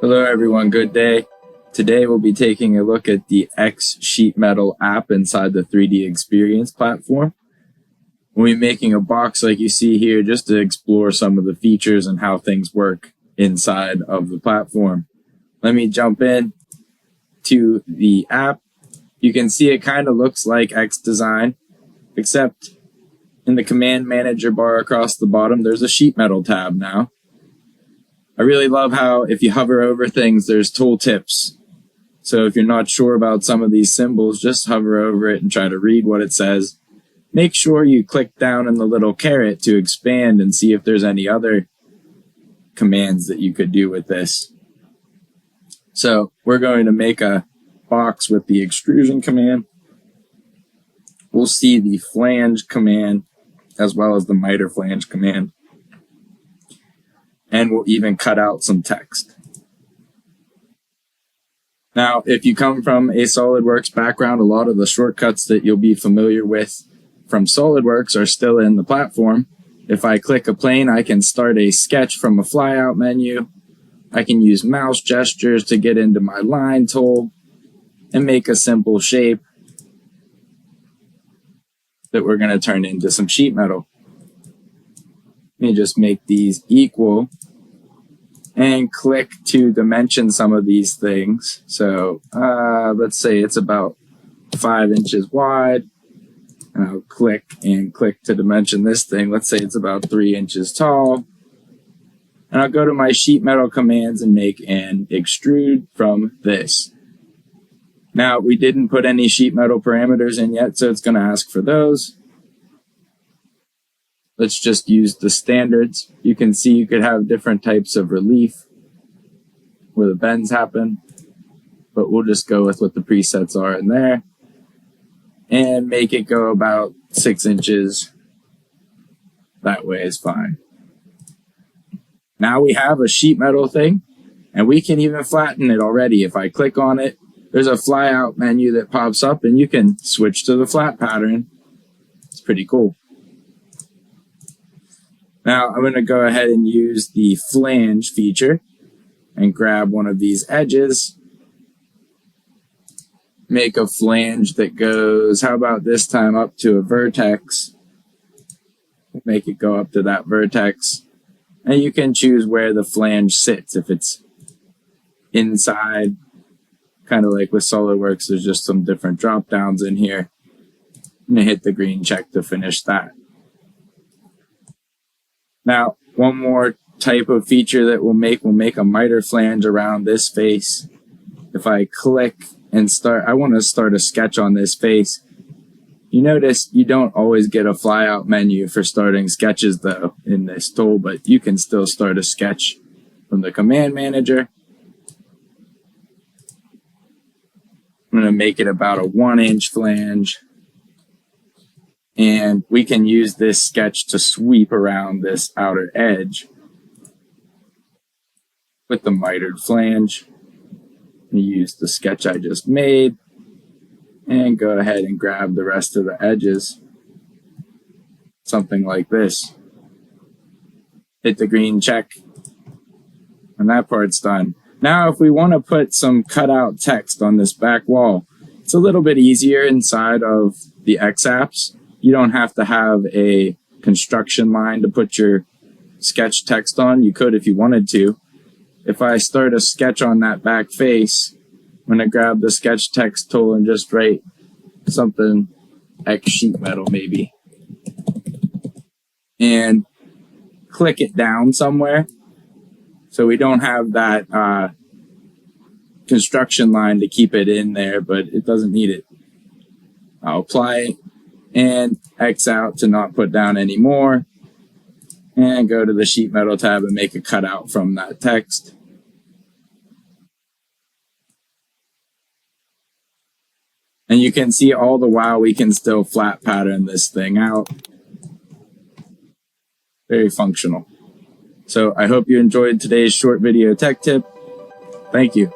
Hello everyone, good day. Today we'll be taking a look at the xSheet metal app inside the 3DEXPERIENCE platform. We'll be making a box like you see here just to explore some of the features and how things work inside of the platform. Let me jump in to the app. You can see it kind of looks like xDesign, except in the command manager bar across the bottom, there's a sheet metal tab now. I really love how if you hover over things, there's tooltips. So if you're not sure about some of these symbols, just hover over it and try to read what it says. Make sure you click down in the little caret to expand and see if there's any other commands that you could do with this. So we're going to make a box with the extrusion command. We'll see the flange command as well as the miter flange command. And we'll even cut out some text. Now, if you come from a SOLIDWORKS background, a lot of the shortcuts that you'll be familiar with from SOLIDWORKS are still in the platform. If I click a plane, I can start a sketch from a flyout menu. I can use mouse gestures to get into my line tool and make a simple shape that we're going to turn into some sheet metal. Let me just make these equal and click to dimension some of these things. So let's say it's about 5 inches wide. And I'll click to dimension this thing. Let's say it's about 3 inches tall. And I'll go to my sheet metal commands and make an extrude from this. Now, we didn't put any sheet metal parameters in yet, so it's going to ask for those. Let's just use the standards. You can see you could have different types of relief where the bends happen, but we'll just go with what the presets are in there and make it go about 6 inches. That way is fine. Now we have a sheet metal thing, and we can even flatten it already. If I click on it, there's a flyout menu that pops up, and you can switch to the flat pattern. It's pretty cool. Now I'm going to go ahead and use the flange feature and grab one of these edges. Make a flange that goes, how about this time up to a vertex? Make it go up to that vertex. And you can choose where the flange sits. If it's inside, kind of like with SOLIDWORKS, there's just some different drop downs in here. I'm going to hit the green check to finish that. Now, one more type of feature that we'll make a miter flange around this face. If I click and I want to start a sketch on this face. You notice you don't always get a flyout menu for starting sketches though in this tool, but you can still start a sketch from the command manager. I'm going to make it about a 1-inch flange. And we can use this sketch to sweep around this outer edge with the mitered flange. Use the sketch I just made and go ahead and grab the rest of the edges. Something like this. Hit the green check. And that part's done. Now if we want to put some cutout text on this back wall, it's a little bit easier inside of the X apps. You don't have to have a construction line to put your sketch text on. You could if you wanted to. If I start a sketch on that back face, I'm going to grab the sketch text tool and just write something X sheet metal maybe. And click it down somewhere. So we don't have that construction line to keep it in there, but it doesn't need it. I'll apply it and X out to not put down any more. And go to the sheet metal tab and make a cutout from that text. And you can see all the while we can still flat pattern this thing out. Very functional. So I hope you enjoyed today's short video tech tip. Thank you.